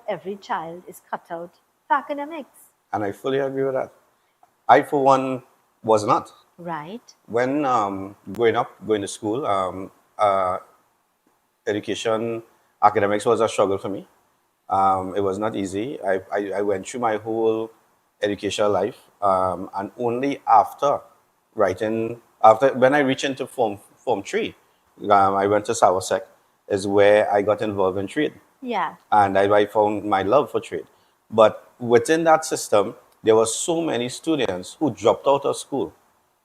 every child is cut out for academics. And I fully agree with that. I, for one, was not. Right. When growing up, going to school, education, academics was a struggle for me. It was not easy. I went through my whole educational life, and only after when I reached into form three, I went to Sawasek, is where I got involved in trade, Yeah. and I found my love for trade. But within that system, there were so many students who dropped out of school,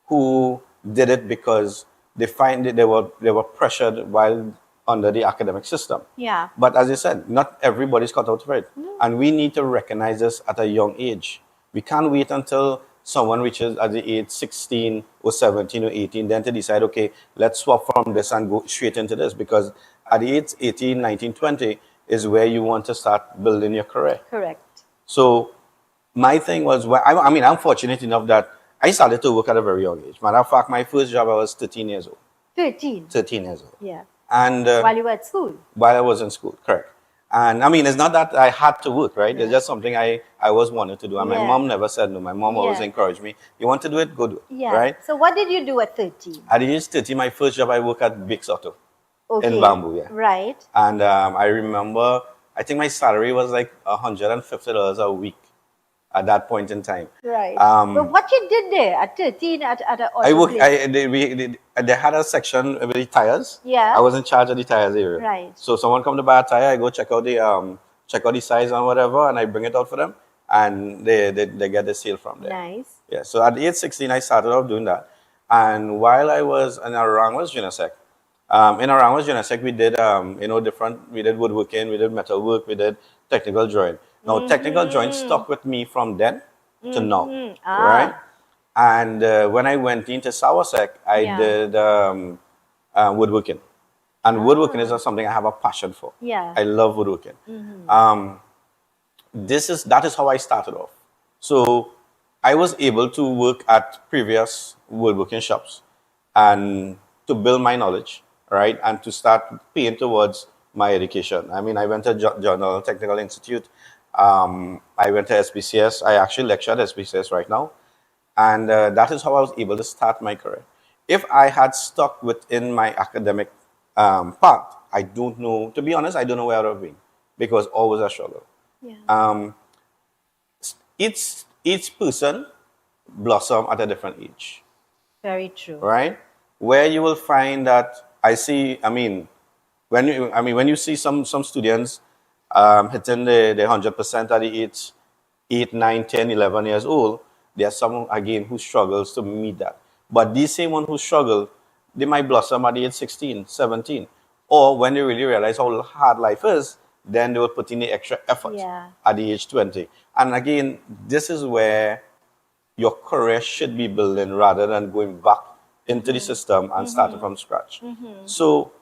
who did it because they find that they were pressured while under the academic system. Yeah. But as you said, not everybody's cut out for it, and we need to recognize this at a young age. We can't wait until someone reaches at the age 16 or 17 or 18 then to decide, okay, let's swap from this and go straight into this, because at the age 18, 19, 20 is where you want to start building your career. Correct. So my thing was, I mean, I'm fortunate enough that I started to work at a very young age. Matter of fact, my first job I was 13 years old. 13. 13 years old. Yeah. And While you were at school. while I was in school, correct. And I mean, it's not that I had to work, right? It's just something I was wanted to do. And my Yeah. mom never said no. My mom always Yeah. encouraged me. You want to do it? Go do it. Yeah. Right? So what did you do at 13? At the age 13, my first job, I worked at Big Auto Okay. in Bamboo, yeah. Right. And I remember, I think my salary was like $150 a week at that point in time. Right. But what you did there at 13 at an auto I worked. place? They had a section with the tires. Yeah. I was in charge of the tires area. Right. So someone come to buy a tire, I go check out the size and whatever, and I bring it out for them, and they get the sale from there. Nice. Yeah. So at age 16, I started off doing that, and while I was in Arangwas Junasec, in Arangwas Junasec, we did we did woodworking, we did metalwork, we did technical drawing. Now technical drawing stuck with me from then to now, right? And when I went into Sawasek, I Yeah. did woodworking. And woodworking is something I have a passion for. Yeah. I love woodworking. That is how I started off. So I was able to work at previous woodworking shops and to build my knowledge, right? And to start paying towards my education. I mean, I went to Journal Technical Institute. I went to SBCS. I actually lecture at SBCS right now. And that is how I was able to start my career. If I had stuck within my academic path, I don't know, to be honest, I don't know where I would have been, because always a struggle. Yeah. Each person blossom at a different age, Very true. right? Where you will find that when you see some students hitting the 100% at the age 8, 9, 10, 11 years old, there are some, again, who struggles to meet that. But these same ones who struggle, they might blossom at the age 16, 17. Or when they really realize how hard life is, then they will put in the extra effort at the age 20. And again, this is where your career should be building rather than going back into the system and starting from scratch. So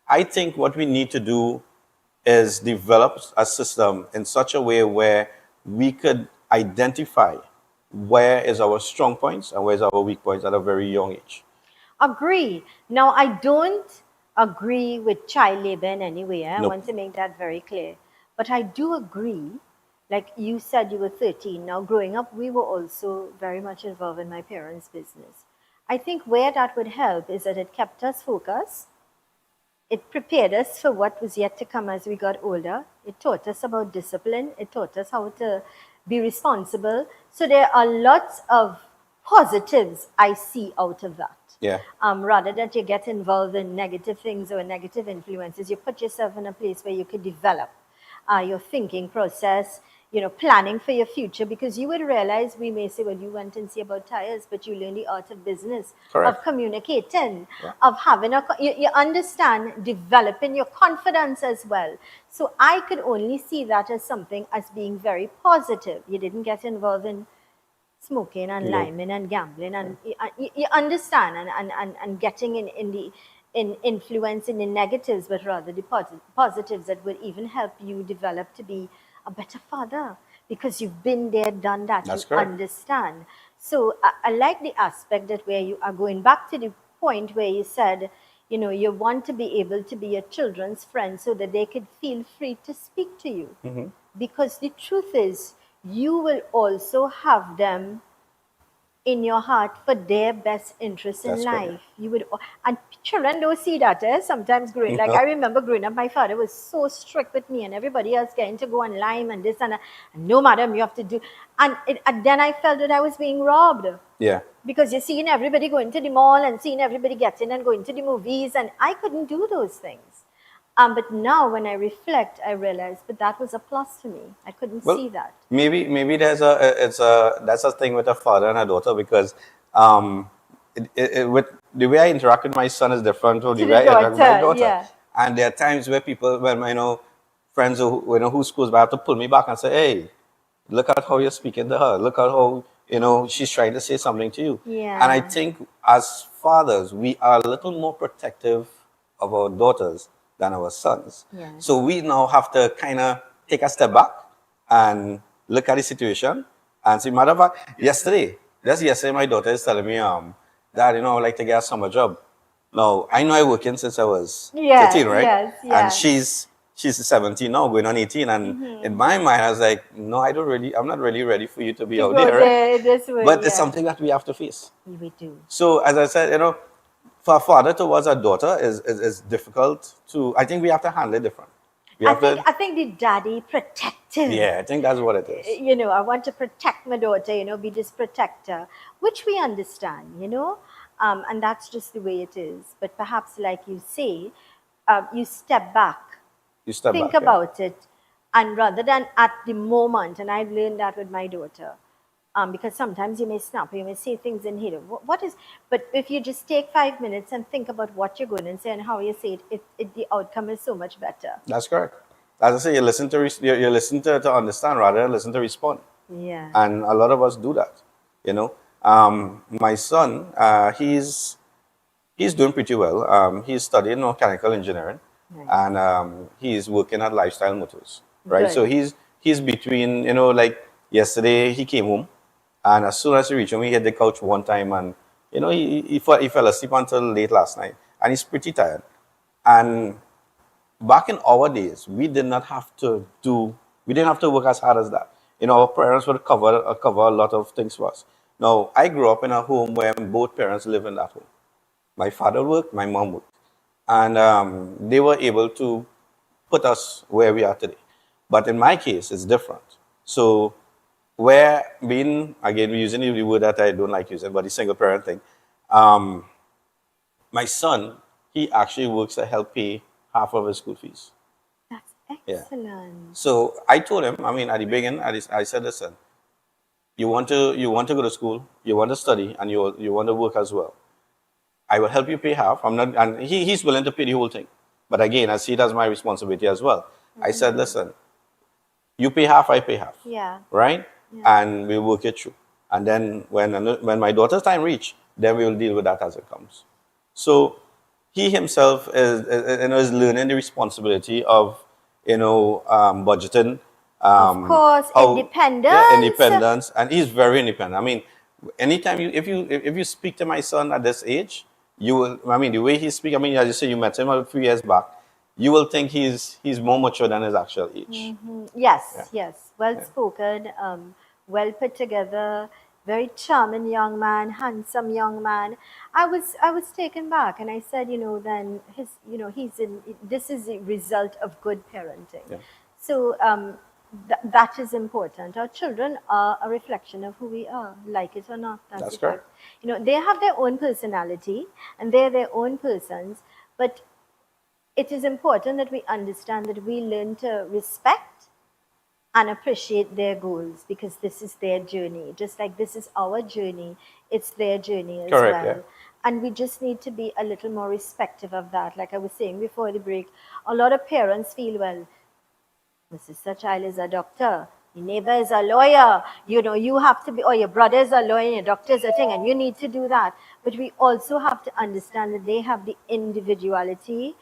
I think what we need to do is develop a system in such a way where we could identify where is our strong points and where is our weak points at a very young age. Agree. Now, I don't agree with child labor in any way. I Nope. want to make that very clear. But I do agree, like you said, you were 13. Now, growing up, we were also very much involved in my parents' business. I think where that would help is that it kept us focused. It prepared us for what was yet to come as we got older. It taught us about discipline. It taught us how to be responsible. So there are lots of positives I see out of that. Yeah. Rather than you get involved in negative things or negative influences, you put yourself in a place where you could develop your thinking process, planning for your future, because you would realize, we may say, well, you went and see about tires, but you learn the art of business, Correct. of communicating, of having you understand, developing your confidence as well. So I could only see that as something as being very positive. You didn't get involved in smoking and liming and gambling, and you understand, and getting in influencing the negatives, but rather the positives that would even help you develop to be a better father, because you've been there, done that. That's you correct. Understand. So I like the aspect that where you are going back to the point where you said, you want to be able to be your children's friend so that they could feel free to speak to you. because the truth is, you will also have them in your heart for their best interests in That's correct. life. You would, and children don't see that. Sometimes growing, like I remember growing up, my father was so strict with me, and everybody else getting to go on lime and this and that. And no, madam, you have to do. And then I felt that I was being robbed Yeah. because you're seeing everybody going to the mall and seeing everybody getting and going to the movies, and I couldn't do those things. But now when I reflect, I realize, but that was a plus to me. I couldn't Well, see that. maybe there's a that's a thing with a father and a daughter because um, with the way I interact with my son is different from the To the way I interact with my daughter, daughter. yeah. And there are times where people, when friends who schools, but have to pull me back and say, "Hey, look at how you're speaking to her. Look at how she's trying to say something to you." And I Yeah. think as fathers, we are a little more protective of our daughters than our sons. Yes. So we now have to kind of take a step back and look at the situation and see. Matter of fact, just yesterday, my daughter is telling me, Dad, I would like to get a summer job. Now, I know I working since I was Yeah, 13, right? yes, And yeah. she's 17 now, going on 18. And in my mind, I was like, no, I'm not really ready for you to be To out go there, right? there this way, But it's yeah. something that we have to face. We do. So, as I said, for a father towards a daughter is difficult to, I think we have to handle it different. We I have think to, I think the daddy protective. yeah, I think that's what it is. I want to protect my daughter, be this protector, which we understand. And that's just the way it is. But perhaps, like you say, you step back, You step think back, yeah. about it, and rather than at the moment, and I've learned that with my daughter, because sometimes you may snap, you may say things in here. What is? But if you just take 5 minutes and think about what you're going to say and how you say it, the outcome is so much better. That's correct. As I say, you listen to understand rather than listen to respond. Yeah. And a lot of us do that. My son, he's doing pretty well. He's studying mechanical engineering, Nice. and he's working at Lifestyle Motors, right? So Good. he's between, like yesterday he came home, and as soon as he reached home, he hit the couch one time, and he fell asleep until late last night, and he's pretty tired. And back in our days, we didn't have to work as hard as that. Our parents would cover a lot of things for us. Now, I grew up in a home where both parents live in that home. My father worked, my mom worked. And they were able to put us where we are today. But in my case, it's different. So, where being, again, we're using the word that I don't like using, but the single parent thing, um, my son, he actually works to help pay half of his school fees. That's Yeah. excellent. So I told him, I mean, at the beginning, I said, listen, you want to go to school, you want to study, and you want to work as well. I will help you pay half. I'm not, and he's willing to pay the whole thing. But again, I see it as my responsibility as well. I said, listen, you pay half, I pay half, Yeah. right? Yeah. And we work it through. And then when my daughter's time reach, then we will deal with that as it comes. So he himself is learning the responsibility of budgeting, Of course, how yeah, independence. independence, and he's very independent. I mean, anytime if you speak to my son at this age, you will. I mean, the way he speaks. I mean, as you say, you met him a few years back. You will think he's more mature than his actual age. Yeah, Yes, yes. Well yeah. spoken, well put together, very charming young man, handsome young man. I was taken back, and I said, then he's in. This is a result of good parenting. Yeah. So that is important. Our children are a reflection of who we are, like it or not. That's That's the fact. correct. They have their own personality, and they're their own persons, but it is important that we understand that we learn to respect and appreciate their goals because this is their journey. Just like this is our journey, it's their journey as Correct. Yeah. well. And we just need to be a little more respectful of that. Like I was saying before the break, a lot of parents feel, well, my sister child is a doctor, your neighbor is a lawyer, you have to be, or your brother is a lawyer, your doctor is a thing, and you need to do that. But we also have to understand that they have the individuality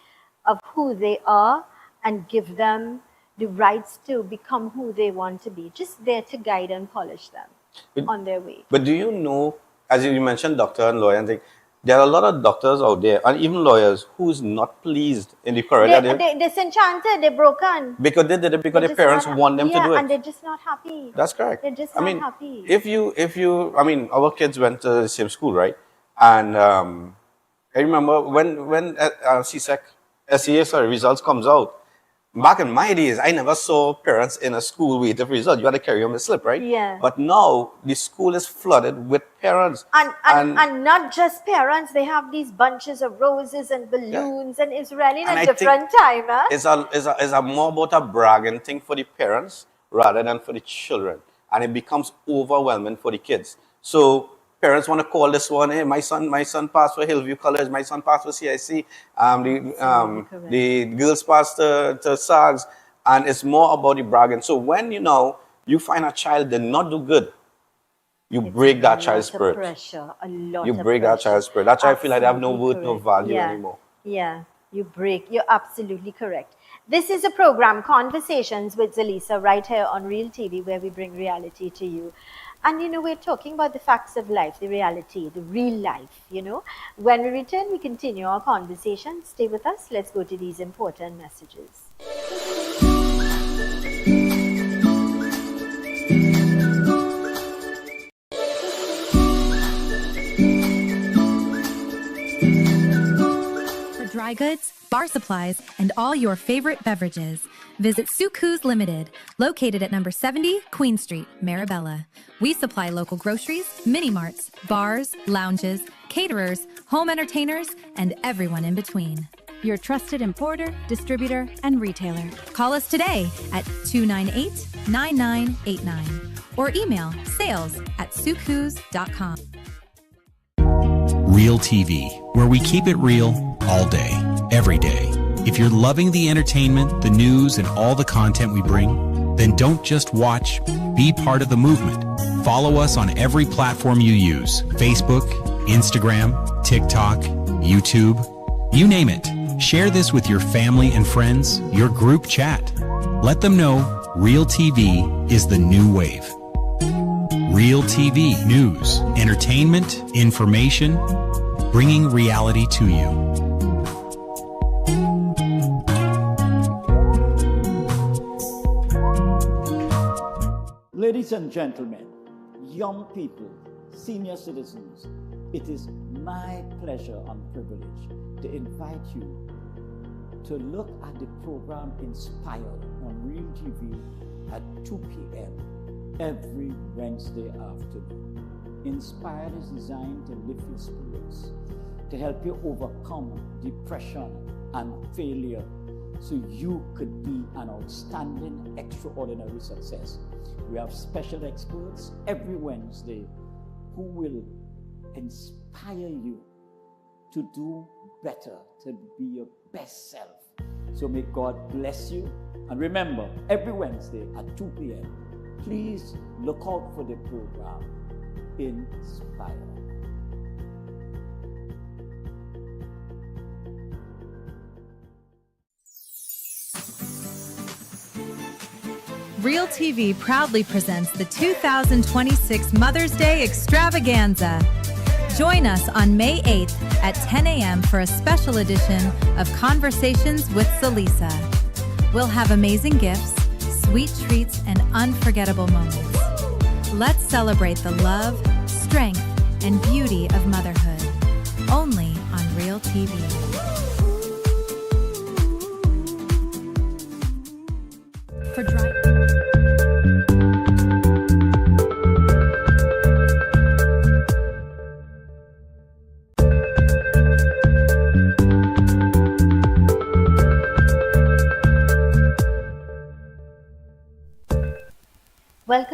of who they are and give them the rights to become who they want to be. Just there to guide and polish them But, on their way. but do you know, as you mentioned, doctor and lawyer and thing, There are a lot of doctors out there and even lawyers who's not pleased in the career that They disenchanted, they're broken. because they did it because They're their just not, parents want them to yeah, do it. and they're just not happy. That's correct. They're just I not mean, happy. I mean, our kids went to the same school, right? And I remember when CSEC, SEA, sorry, results comes out. Back in my days, I never saw parents in a school waiting for results. You had to carry them a slip, right? Yeah. But now the school is flooded with parents. And not just parents, they have these bunches of roses and balloons, and it's really in And a I different think time, huh? it's a more about a bragging thing for the parents rather than for the children. And it becomes overwhelming for the kids. So parents want to call this one, hey, my son passed for Hillview College, my son passed for CIC, Correct. the girls passed to SAGS, and it's more about the bragging. So when you find a child did not do good, you It's break that a child's lot of spirit. pressure, a lot You of break that pressure. child's spirit. That's why I feel like they have no Absolutely worth, no correct. value Yeah, anymore. yeah, you're absolutely correct. This is a program, Conversations with Zelisa, right here on Real TV, where we bring reality to you. And we're talking about the facts of life, the reality, the real life. When we return, we continue our conversation. Stay with us. Let's go to these important messages. For dry goods, bar supplies, and all your favorite beverages, visit Suku's Limited, located at number 70 Queen Street, Marabella. We supply local groceries, mini-marts, bars, lounges, caterers, home entertainers, and everyone in between. Your trusted importer, distributor, and retailer. Call us today at 298-9989 or email sales@sukus.com. Real TV, where we keep it real all day, every day. If you're loving the entertainment, the news, and all the content we bring, then don't just watch, be part of the movement. Follow us on every platform you use: Facebook, Instagram, TikTok, YouTube, you name it. Share this with your family and friends, your group chat. Let them know Real TV is the new wave. Real TV, news, entertainment, information, bringing reality to you. Ladies and gentlemen, young people, senior citizens, it is my pleasure and privilege to invite you to look at the program Inspired on Real TV at 2 p.m. every Wednesday afternoon. Inspired is designed to lift your spirits, to help you overcome depression and failure so you could be an outstanding, extraordinary success. We have special experts every Wednesday who will inspire you to do better, to be your best self. So may God bless you. And remember, every Wednesday at 2 p.m., please look out for the program Inspire. Real TV proudly presents the 2026 Mother's Day Extravaganza. Join us on May 8th at 10 a.m. for a special edition of Conversations with Zelisa. We'll have amazing gifts, sweet treats, and unforgettable moments. Let's celebrate the love, strength, and beauty of motherhood, only on Real TV. For dry.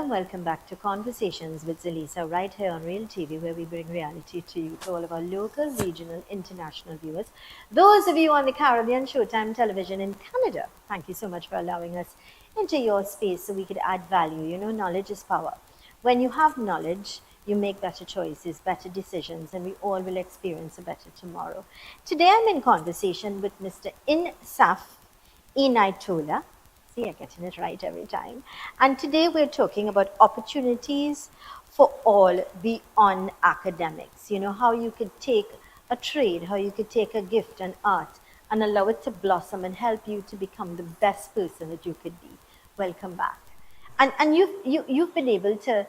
Welcome back to Conversations with Zelisa, right here on Real TV, where we bring reality to you, to all of our local, regional, international viewers. Those of you on the Caribbean Showtime television in Canada, thank you so much for allowing us into your space so we could add value. Knowledge is power. When you have knowledge, you make better choices, better decisions, and we all will experience a better tomorrow. Today I'm in conversation with Mr. Insaf Inaitola. See, I'm getting it right every time. And today we're talking about opportunities for all beyond academics. How you could take a trade, how you could take a gift and art and allow it to blossom and help you to become the best person that you could be. Welcome back. And you've been able to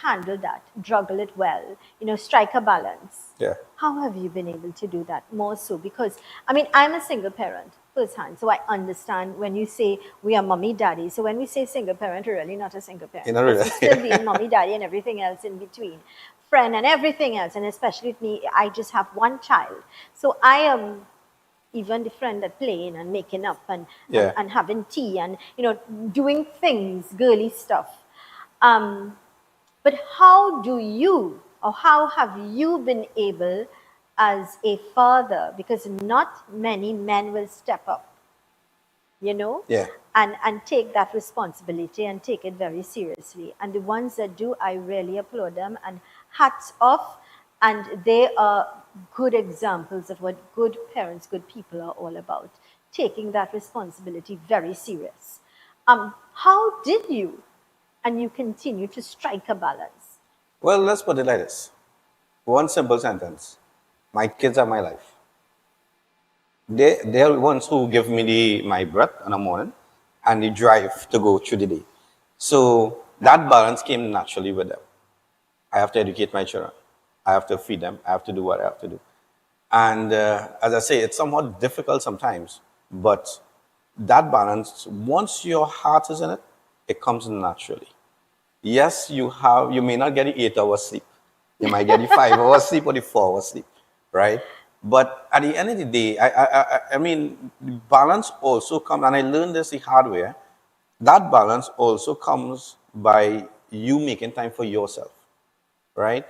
handle that, juggle it well, strike a balance. Yeah. How have you been able to do that more so? Because I mean, I'm a single parent firsthand, so I understand when you say we are mommy daddy. So when we say single parent, we're really not a single parent. You know, Because really. we still being mommy daddy and everything else in between, friend and everything else. And especially with me, I just have one child, so I am even the friend that playing and making up Yeah. and having tea and doing things, girly stuff. Um, but how do you, or how have you been able as a father, because not many men will step up, Yeah. and take that responsibility and take it very seriously. And the ones that do, I really applaud them and hats off. And they are good examples of what good parents, good people are all about, taking that responsibility very serious. How did you, and you continue to strike a balance? Well, let's put it like this. One simple sentence. My kids are my life. They're the ones who give me my breath in the morning and the drive to go through the day. So that balance came naturally with them. I have to educate my children. I have to feed them. I have to do what I have to do. And as I say, it's somewhat difficult sometimes, but that balance, once your heart is in it, it comes naturally. Yes, you may not get the 8 hours sleep. You might get the 5 hours sleep or the 4 hours sleep, right? But at the end of the day, I mean, the balance also comes, and I learned this the hard way. That balance also comes by you making time for yourself, right?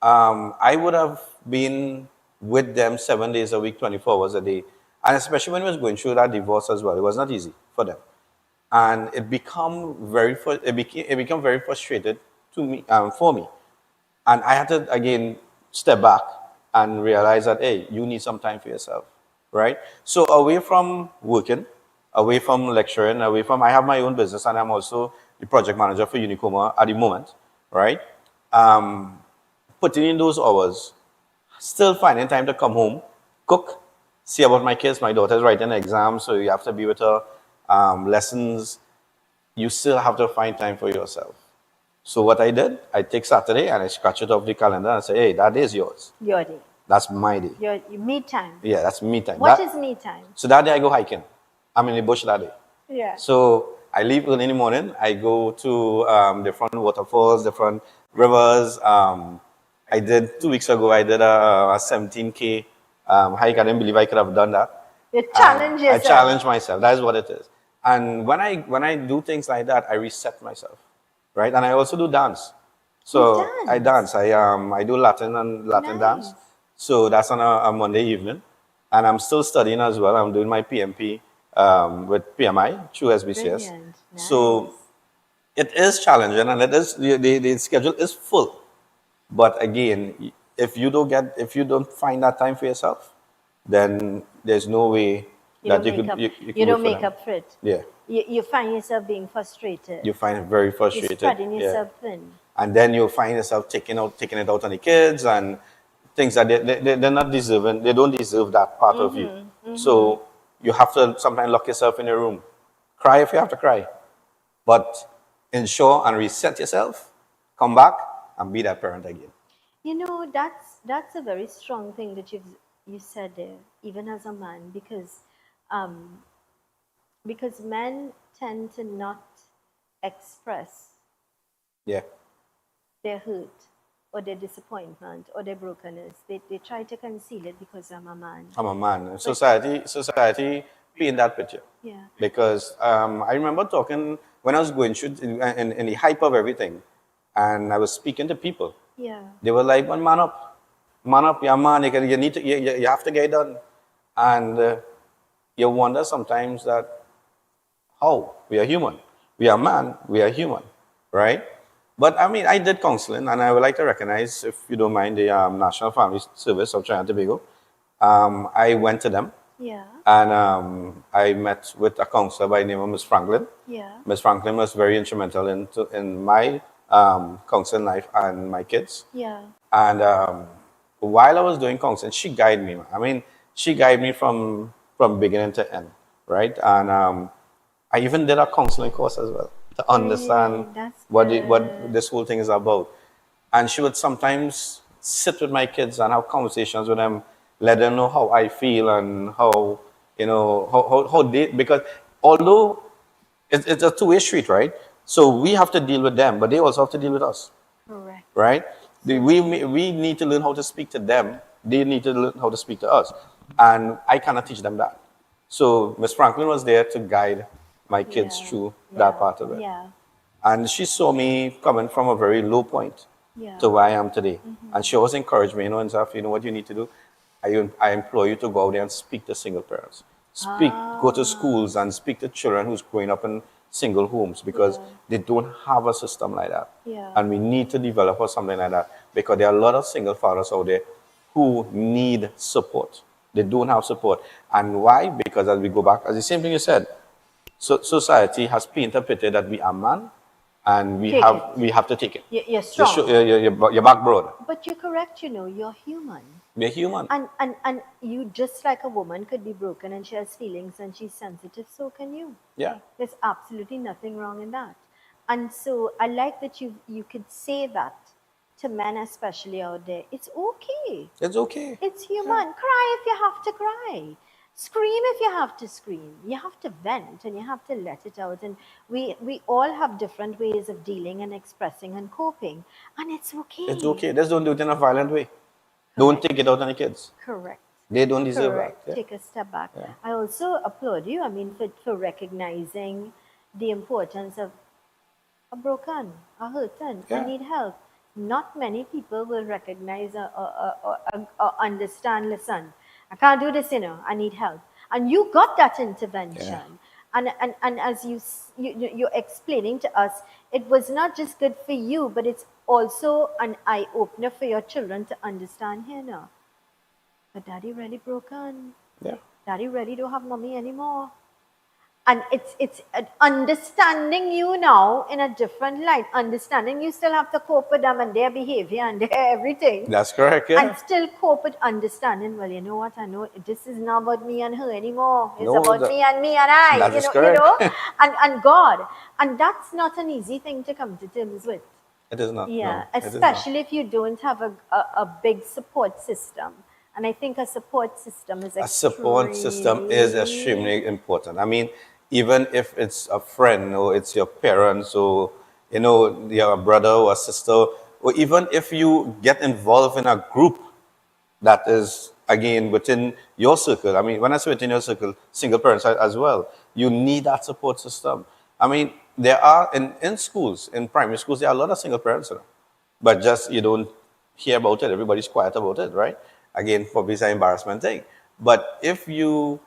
I would have been with them 7 days a week, 24 hours a day. And especially when I was going through that divorce as well, it was not easy for them. And it became very frustrated to me, for me. And I had to, again, step back and realize that, hey, you need some time for yourself, right? So away from working, away from lecturing, I have my own business and I'm also the project manager for Unicoma at the moment, right? Um, Putting in those hours, still finding time to come home, cook, see about my kids. My daughter's writing exams, so you have to be with her. Lessons, you still have to find time for yourself. So what I did, I take Saturday and I scratch it off the calendar and say, hey, that is yours. Your day. That's my day. Your me time. Yeah, that's me time. What is me time? So that day I go hiking. I'm in the bush that day. Yeah. So I leave early in the morning. I go to different waterfalls, different rivers. I did 2 weeks ago. I did a 17K hike. I didn't believe I could have done that. You challenge I yourself. challenge myself. That is what it is. And when I do things like that, I reset myself, right? And I also do dance. So You I dance? dance. I do Latin and Latin dance. Nice. So that's on a Monday evening, and I'm still studying as well. I'm doing my PMP with PMI through SBCS. Brilliant. Nice. So it is challenging, and it is the schedule is full. But again, if you don't find that time for yourself, then there's no way You that don't you make could up. you You could don't work for make them. up for it. Yeah, You find yourself being frustrated. you find it very You're frustrated. spreading Yeah. yourself thin. And then you'll find yourself taking it out on the kids and things that they're not deserving. They don't deserve that part of you. So you have to sometimes lock yourself in your room, cry if you have to cry, but ensure and reset yourself, come back and be that parent again. That's a very strong thing that you said there, even as a man, um, because men tend to not express Yeah, their hurt or their disappointment or their brokenness. They try to conceal it because I'm a man. I'm a man. Society paint that picture. Yeah. Because I remember talking when I was going through in the hype of everything, and I was speaking to people. Yeah. They were like, "Well, man up, yeah, man. You need to, you have to get it done." And you wonder sometimes that how we are human, we are man, we are human, right? But I mean, I did counseling, and I would like to recognize, if you don't mind, the National Family Service of Trinidad and Tobago. I went to them, Yeah. and I met with a counselor by the name of Miss Franklin. Yeah. Miss Franklin was very instrumental in my counseling life and my kids. Yeah. And while I was doing counseling, she guided me. I mean, she guided me from beginning to end, right? And I even did a counseling course as well to understand Hey, that's what good. this whole thing is about. And she would sometimes sit with my kids and have conversations with them, let them know how I feel and how how they, because although it's a two-way street, right? So we have to deal with them, but they also have to deal with us, Correct. right? So true. We need to learn how to speak to them. They need to learn how to speak to us, and I cannot teach them that. So Miss Franklin was there to guide my kids Yeah, through that yeah, part of it, yeah, and she saw me coming from a very low point yeah. to where I am today, and Mm-hmm. she always encouraged me, and stuff. You know what you need to do. I implore you to go out there and speak to single parents. Go to Ah, schools and speak to children who's growing up in single homes because yeah, they don't have a system like that. yeah. And we need to develop something like that because there are a lot of single fathers out there who need support. They don't have support. And why? Because as we go back, as the same thing you said, so society has painted a picture that we are man and Take it. we have to take it. You're Just show, strong. your back broad. But you're correct, you're human. We're human. And you, just like a woman could be broken and she has feelings and she's sensitive, so can you. Yeah. There's absolutely nothing wrong in that. And so I like that you could say that to men, especially out there. It's okay. It's okay. It's human. Cry if you have to cry. Scream if you have to scream. You have to vent and you have to let it out. And we all have different ways of dealing and expressing and coping. And it's It's okay. okay. Just don't do it in a violent way. Don't Correct. take it out on the kids. Correct. They don't deserve that. Correct. Yeah. Take a step back. Yeah. I also applaud you, I mean, for recognizing the importance of a broken, a hurting, I Yeah. need help. Not many people will recognize or understand, listen, I can't do this, I need help. And you got that Yeah. intervention. And as you're explaining to us, it was not just good for you, but it's also an eye opener for your children to understand here now. But daddy really broken. Yeah. Daddy really don't have mommy anymore. And it's understanding you now in a different light. Understanding you still have to cope with them and their behavior and their everything. That's correct. And Yeah. still cope with understanding, well, you know what, I know this is not about me and her anymore. It's No, about me and I, that is correct. and God. And that's not an easy thing to come to terms with. It is not. Yeah, No, it is not. especially if you don't have a big support system. And I think a support system is A support system is extremely important. I mean, even if it's a friend or it's your parents or your brother or a sister, or even if you get involved in a group that is again within your circle. I mean, when I say within your circle, single parents as well, you need that support system. I mean, there are in schools, in primary schools, there are a lot of single parents, but just you don't hear about it. Everybody's quiet about it, right? Again, probably it's an embarrassment thing. But if you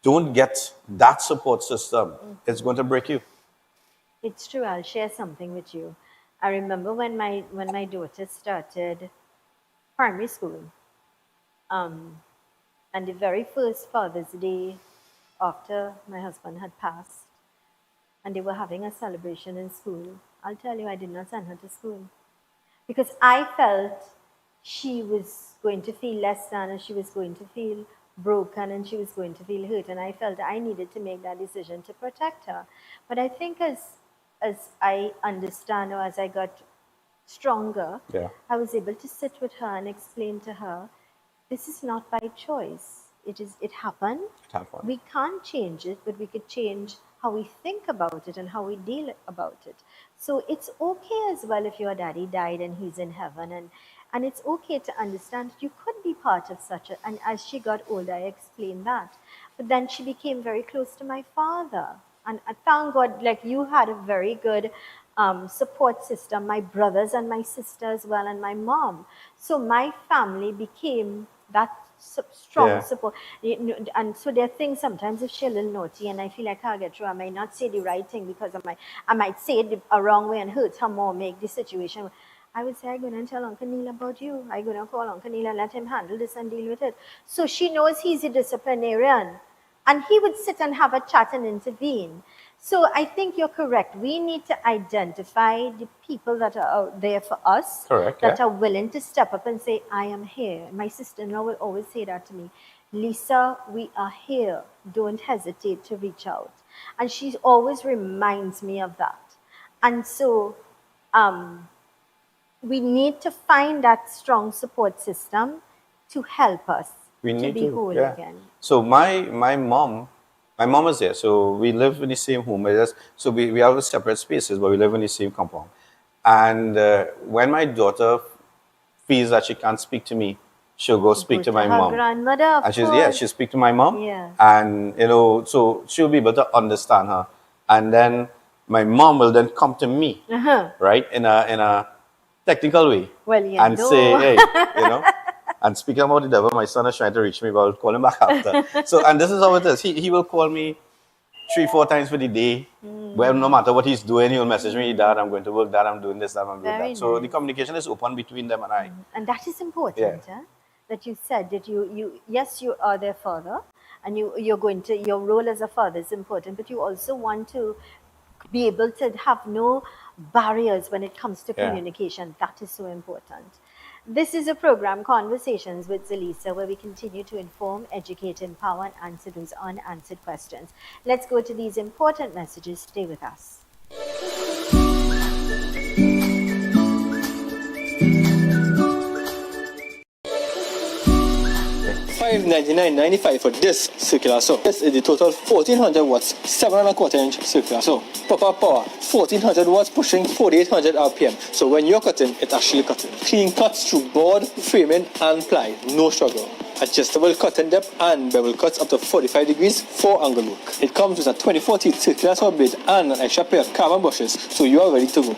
don't get that support system, it's going to break you. It's true. I'll share something with you. I remember when my daughter started primary school, and the very first Father's Day after my husband had passed, and they were having a celebration in school. I'll tell you, I did not send her to school because I felt she was going to feel less than, and she was going to feel broken, and she was going to feel hurt, and I felt I needed to make that decision to protect her. But I think as I understand, or as I got stronger, Yeah. I was able to sit with her and explain to her, this is not by choice. It happened. It happened. We can't change it, but we could change how we think about it and how we deal about it. So it's okay as well if your daddy died and he's in heaven, and it's okay to understand that you could be part of such a, and as she got older, I explained that. But then she became very close to my father. And I thank God, like you had a very good support system, my brothers and my sister as well, and my mom. So my family became that strong Yeah. support. And so there are things sometimes if she's a little naughty and I feel like I'll get through, I might not say the right thing because I might say it a wrong way and hurt her more, make the situation. I would say, I'm going to tell Uncle Neil about you. I'm going to call Uncle Neil and let him handle this and deal with it. So she knows he's a disciplinarian. And he would sit and have a chat and intervene. So I think you're correct. We need to identify the people that are out there for us, Correct, that yeah. are willing to step up and say, I am here. My sister-in-law will always say that to me. Lisa, we are here. Don't hesitate to reach out. And she always reminds me of that. And so um, we need to find that strong support system to help us We to need be to, whole yeah. again. So my mom is there. So we live in the same home. So we have separate spaces, but we live in the same compound. And when my daughter feels that she can't speak to me, she'll go speak Go to to my her mom. grandmother, of And course. she'll speak to my mom. Yeah. And, so she'll be able to understand her. And then my mom will then come to me, right, in a technical way. Well, you and say, know. hey, and speaking about the devil, my son is trying to reach me, but I'll call him back after. So, and this is how it is. He will call me 3-4 times for the day. Well, no matter what he's doing, he'll message me, Dad, I'm going to work, Dad, I'm doing this, Dad, I'm doing Very that. So the nice. communication is open between them and I. And that is important, Yeah. that you said that yes, you are their father, and you're going to, your role as a father is important, but you also want to be able to have no barriers when it comes to Yeah. communication. That is so important. This is a program, Conversations with Zelisa, where we continue to inform, educate, empower, and answer those unanswered questions. Let's go to these important messages. Stay with us. $599.95 for this circular saw. This is the total 1400 watts, 7.25-inch circular saw. Proper power, 1400 watts pushing 4800 RPM. So when you're cutting, it's actually cutting. Clean cuts through board, framing, and ply. No struggle. Adjustable cutting depth and bevel cuts up to 45 degrees for angle work. It comes with a 24 teeth circular saw blade and an extra pair of carbon brushes, so you are ready to go.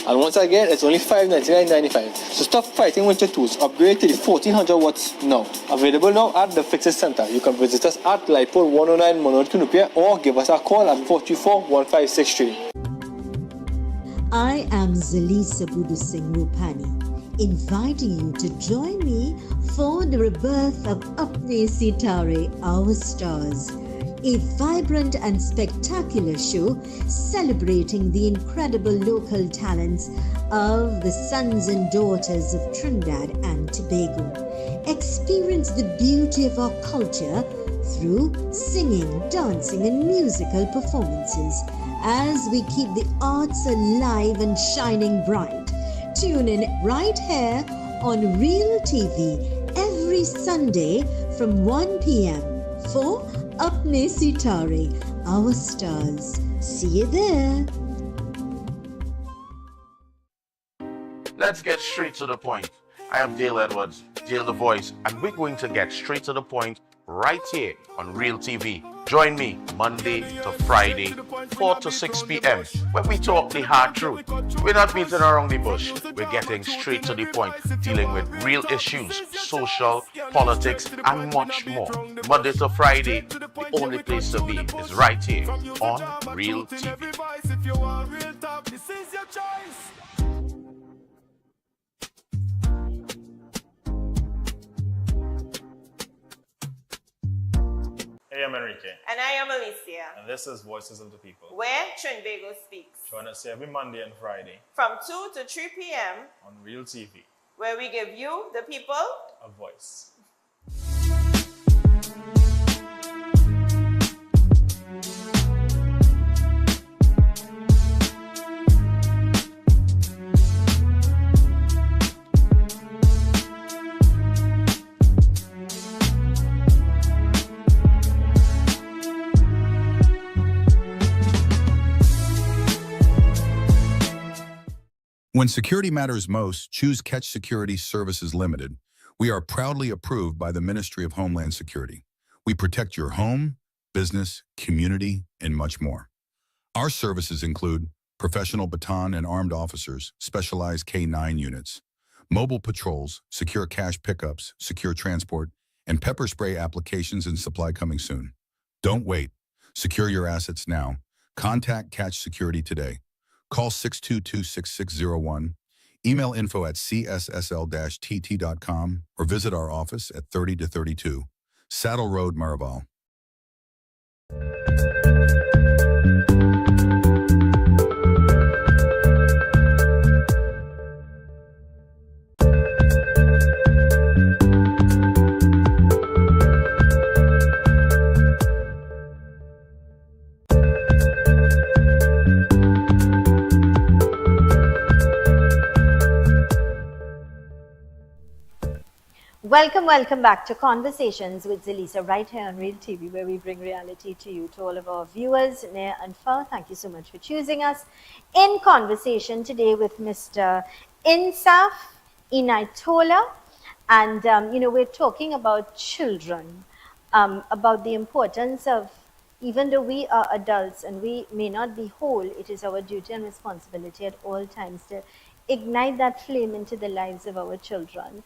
And once again, it's only $599.95. So stop fighting with your tools. Upgrade to the 1400 watts now. Available now at the Fixes Center. You can visit us at Lipole 109 Monroe Tunupia or give us a call at 424-1563. I am Zelisa Budu Singh Rupani, inviting you to join me for the rebirth of Apne Sitare, Our Stars, a vibrant and spectacular show celebrating the incredible local talents of the sons and daughters of Trinidad and Tobago. Experience the beauty of our culture through singing, dancing, and musical performances as we keep the arts alive and shining bright. Tune in right here on Real TV every Sunday from 1 p.m. for Apne Sitare, Our Stars. See you there. Let's get straight to the point. I am Dale Edwards, Dale the Voice, and we're going to get straight to the point right here on Real TV. Join me Monday to Friday, 4 to 6 p.m. when we talk the hard truth. We're not beating around the bush. We're getting straight to the point, dealing with real issues, social, politics, and much more. Monday to Friday, the only place to be is right here on Real TV. Hey, I'm Enrique. And I am Alicia, And this is Voices of the People. where Trinbago speaks. Join us every Monday and Friday From 2 to 3 p.m., on Real TV, where we give you, the people, a voice. When security matters most, choose Catch Security Services Limited. We are proudly approved by the Ministry of Homeland Security. We protect your home, business, community, and much more. Our services include professional baton and armed officers, specialized K-9 units, mobile patrols, secure cash pickups, secure transport, and pepper spray applications and supply coming soon. Don't wait. Secure your assets now. Contact Catch Security today. Call 622-6601, email info@cssl-tt.com, or visit our office at 30-32, Saddle Road, Maraval. Welcome back to Conversations with Zelisa, right here on Real TV, where we bring reality to you, to all of our viewers, near and far. Thank you so much for choosing us. In conversation today with Mr. Insaf Inaitola, and we're talking about children, about the importance of, even though we are adults and we may not be whole, it is our duty and responsibility at all times to ignite that flame into the lives of our children.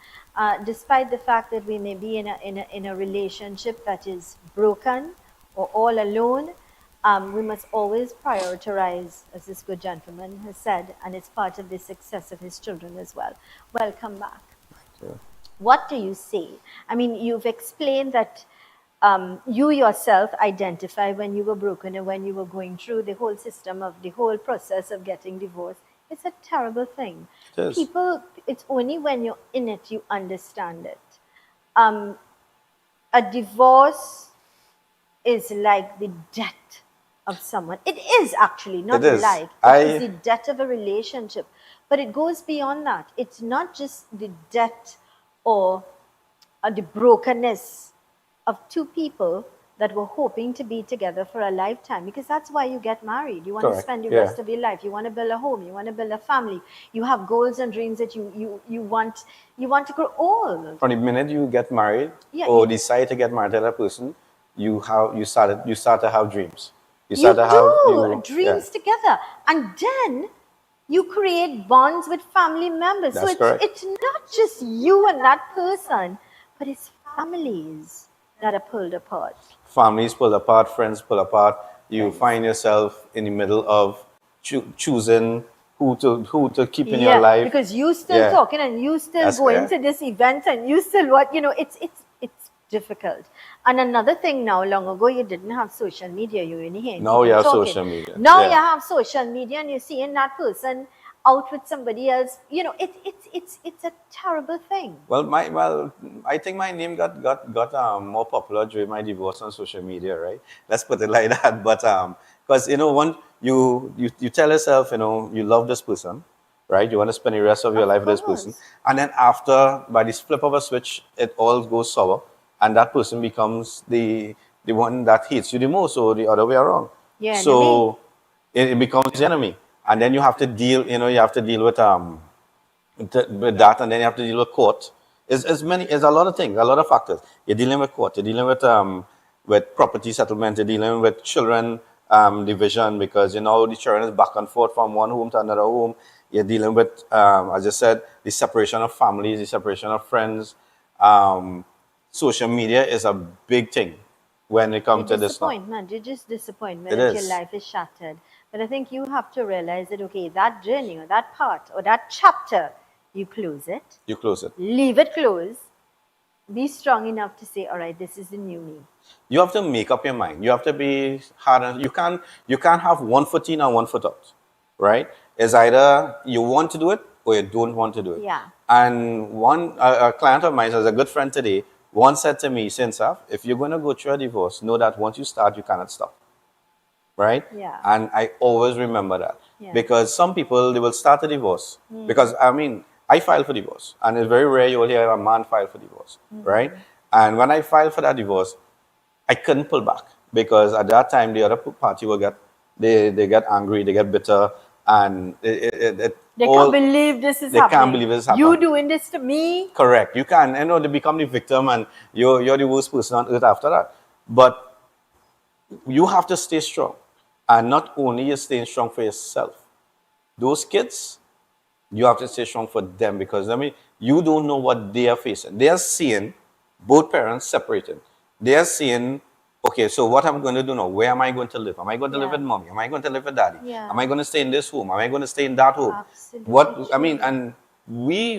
Despite the fact that we may be in a relationship that is broken or all alone, we must always prioritize, as this good gentleman has said, and it's part of the success of his children as well. Welcome back. Yeah. What do you say? I mean, you've explained that you yourself identify when you were broken and when you were going through the whole system of the whole process of getting divorced. It's a terrible thing. It is. People, it's only when you're in it you understand it. A divorce is like the death of someone. It is actually, not It is. like. It is the death of a relationship. But it goes beyond that. It's not just the death or the brokenness of two people that were hoping to be together for a lifetime, because that's why you get married. You want to spend the rest of your life. You want to build a home. You want to build a family. You have goals and dreams that you want to grow old. From the minute you get married decide to get married to that person, you start to have dreams. You start to have dreams together, and then you create bonds with family members. That's so correct. It's not just you and that person, but it's families that are pulled apart. Families pull apart, friends pull apart. You find yourself in the middle of choosing who to keep in your life. Because you still talking and you still going to this event and you still it's difficult. And another thing now, long ago you didn't have social media. You only hear now you have talking. social media. Now you have social media and you're seeing that person out with somebody else. It's a terrible thing. Well, I think my name got more popular during my divorce on social media, right? Let's put it like that. But because when you tell yourself, you love this person, right? You want to spend the rest of your life with this person, and then after, by this flip of a switch, it all goes sour, and that person becomes the one that hates you the most, or the other way around. Yeah. So it becomes the enemy. And then you have to deal, with that, and then you have to deal with court. It's a lot of things, a lot of factors. You're dealing with court, you're dealing with property settlement, you're dealing with children division, because the children is back and forth from one home to another home. You're dealing with, as I said, the separation of families, the separation of friends. Social media is a big thing when it comes to this. You're just disappointment that your life is shattered. But I think you have to realize that, okay, that journey or that part or that chapter, you close it. You close it. Leave it closed. Be strong enough to say, all right, this is the new me. You have to make up your mind. You have to be hard. You can't have 1 foot in and 1 foot out, right? It's either you want to do it or you don't want to do it. Yeah. And a client of mine, as a good friend today, once said to me, Sinsaf, if you're going to go through a divorce, know that once you start, you cannot stop. Right? Yeah. And I always remember that. Yeah. Because some people, they will start a divorce. Because, I filed for divorce. And it's very rare you will hear a man file for divorce. Right? And when I filed for that divorce, I couldn't pull back. Because at that time, the other party will they get angry, they get bitter. And they can't believe this is happening. They can't believe this is happening. You doing this to me? Correct. You can. They become the victim and you're the worst person on earth after that. But you have to stay strong. And not only you're staying strong for yourself. Those kids, you have to stay strong for them, because you don't know what they are facing. They are seeing both parents separated. They are seeing, okay, so what am I going to do now? Where am I going to live? Am I going to live with mommy? Am I going to live with daddy? Yeah. Am I going to stay in this home? Am I going to stay in that home? Absolutely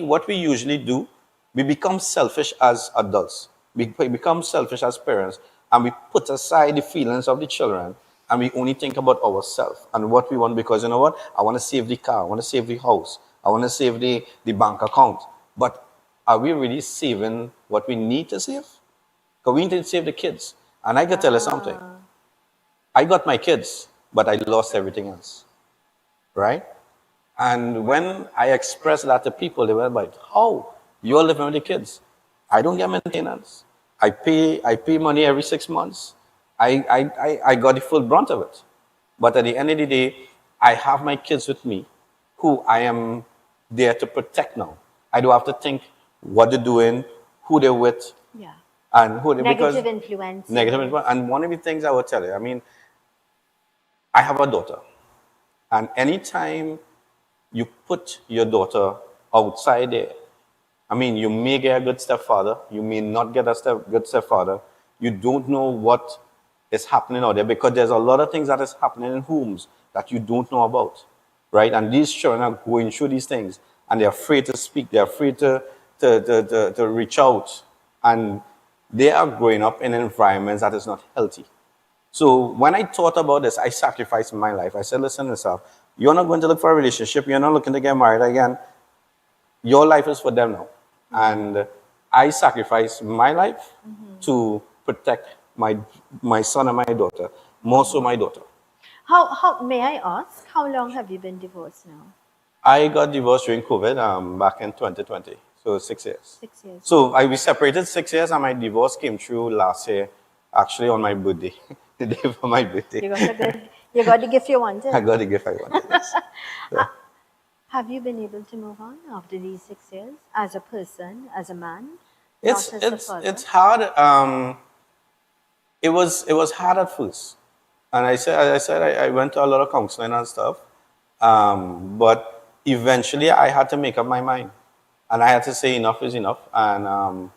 What we usually do, we become selfish as adults. We become selfish as parents, and we put aside the feelings of the children, and we only think about ourselves and what we want, because I want to save the car, I want to save the house, I want to save the bank account. But are we really saving what we need to save? Because we need to save the kids. And I can tell you something. I got my kids, but I lost everything else. Right? And when I expressed that to people, they were like, how? You're living with the kids. I don't get maintenance. I pay money every 6 months. I got the full brunt of it. But at the end of the day, I have my kids with me who I am there to protect now. I don't have to think what they're doing, who they're with, Yeah. and who they because Negative influence. negative influence. And one of the things I would tell you, I mean, I have a daughter, and anytime you put your daughter outside there, I mean, you may get a good stepfather, you may not get a good stepfather. You don't know what is happening out there because there's a lot of things that is happening in homes that you don't know about, right? And these children are going through these things, and they're afraid to speak. They're afraid to reach out, and they are growing up in environments that is not healthy. So when I thought about this, I sacrificed my life. I said, listen, yourself, you're not going to look for a relationship. You're not looking to get married again. Your life is for them now. And I sacrificed my life to protect my son and my daughter, more so my daughter. How may I ask, how long have you been divorced now? I got divorced during COVID back in 2020, so 6 years. 6 years. So we separated 6 years, and my divorce came through last year, actually on my birthday, the day for my birthday. You got the gift you wanted. I got the gift I wanted. Yes. So, Have you been able to move on after these 6 years as a person, as a man? it's hard. It was hard at first, and I went to a lot of counseling and stuff, but eventually I had to make up my mind, and I had to say enough is enough. And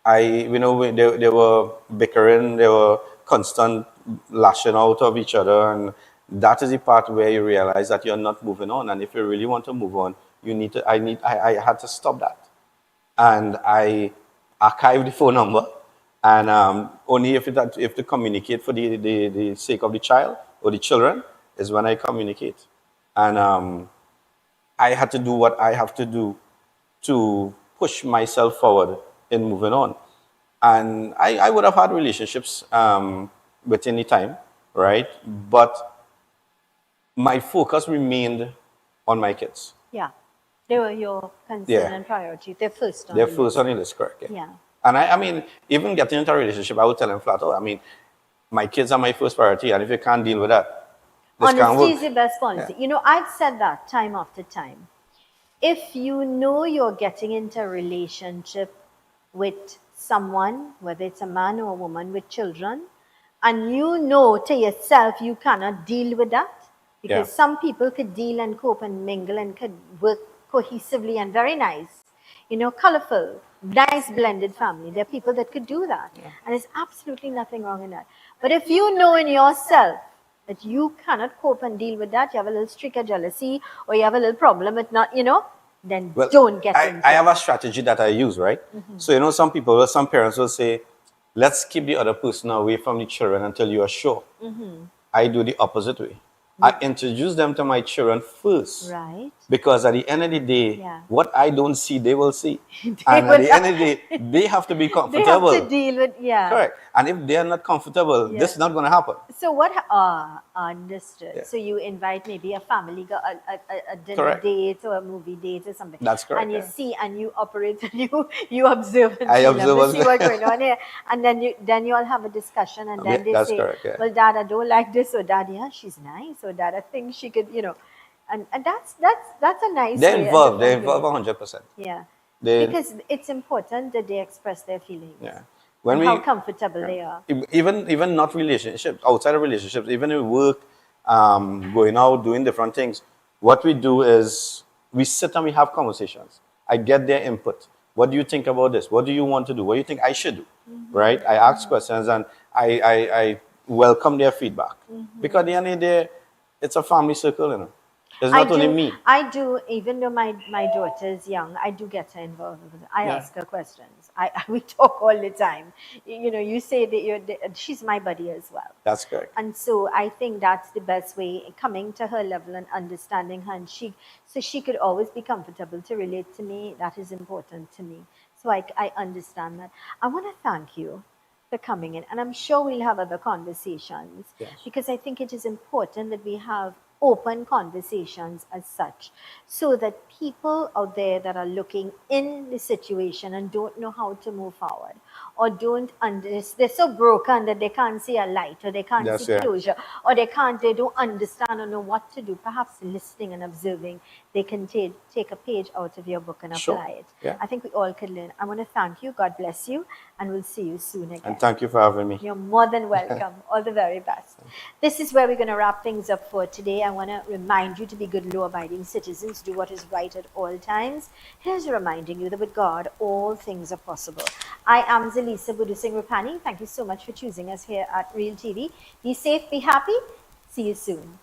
they were bickering, they were constant lashing out of each other, and that is the part where you realize that you're not moving on. And if you really want to move on, you need to. I had to stop that, and I archived the phone number, and only if to communicate for the sake of the child or the children is when I communicate, and I had to do what I have to do to push myself forward in moving on. And I would have had relationships within the time, right? But my focus remained on my kids. Yeah. They were your concern and priority. They're first on the list. They're first on the list, correct. Yeah. And I mean, even getting into a relationship, I would tell them flat out, I mean, my kids are my first priority, and if you can't deal with that, this can't Honesty work. is the best policy. Yeah. I've said that time after time. If you know you're getting into a relationship with someone, whether it's a man or a woman with children, and you know to yourself you cannot deal with that, because some people could deal and cope and mingle and could work cohesively and very nice, colorful, nice blended family. There are people that could do that. And there's absolutely nothing wrong in that. But if you know in yourself that you cannot cope and deal with that, you have a little streak of jealousy, or you have a little problem with not, then don't get into it. I have a strategy that I use, right? So, some parents will say, let's keep the other person away from the children until you are sure. I do the opposite way. I introduce them to my children first. Right. Because at the end of the day, what I don't see, they will see. And at the end of the day, they have to be comfortable. They have to deal with, Correct. And if they are not comfortable, this is not going to happen. So understood. Yeah. So you invite maybe a family, a dinner date or a movie date or something. That's correct. And you see, and you operate, and you observe and see what's going on here. And then you all have a discussion, and then they say, correct, well, Dad, I don't like this, or Dad, yeah, she's nice, or Dad, I think she could, and that's a nice They're way. Involved. They're involved 100%. Yeah. Because it's important that they express their feelings. Yeah. How comfortable they are. Even not relationships, outside of relationships, even in work, going out, doing different things, what we do is we sit and we have conversations. I get their input. What do you think about this? What do you want to do? What do you think I should do? Right? I ask questions, and I welcome their feedback. Because at the end of the day, it's a family circle, It's not only me. I do, even though my daughter is young, I do get her involved. I ask her questions. We talk all the time. You say that she's my buddy as well. That's correct. And so I think that's the best way, coming to her level and understanding her. And she could always be comfortable to relate to me. That is important to me. So I understand that. I want to thank you for coming in. And I'm sure we'll have other conversations. Yes. Because I think it is important that we have open conversations as such, so that people out there that are looking in the situation and don't know how to move forward, or don't understand, they're so broken that they can't see a light, or they can't see That's it. closure, or they don't understand or know what to do, perhaps listening and observing, they can take a page out of your book and Sure. apply it. Yeah. I think we all could learn. I want to thank you. God bless you, and we'll see you soon again. And thank you for having me. You're more than welcome. All the very best. This is where we're going to wrap things up for today. I want to remind you to be good, law-abiding citizens, do what is right at all times. Here's reminding you that with God, all things are possible. I am Zelisa Budu Singh Rupani. Thank you so much for choosing us here at Real TV. Be safe, be happy. See you soon.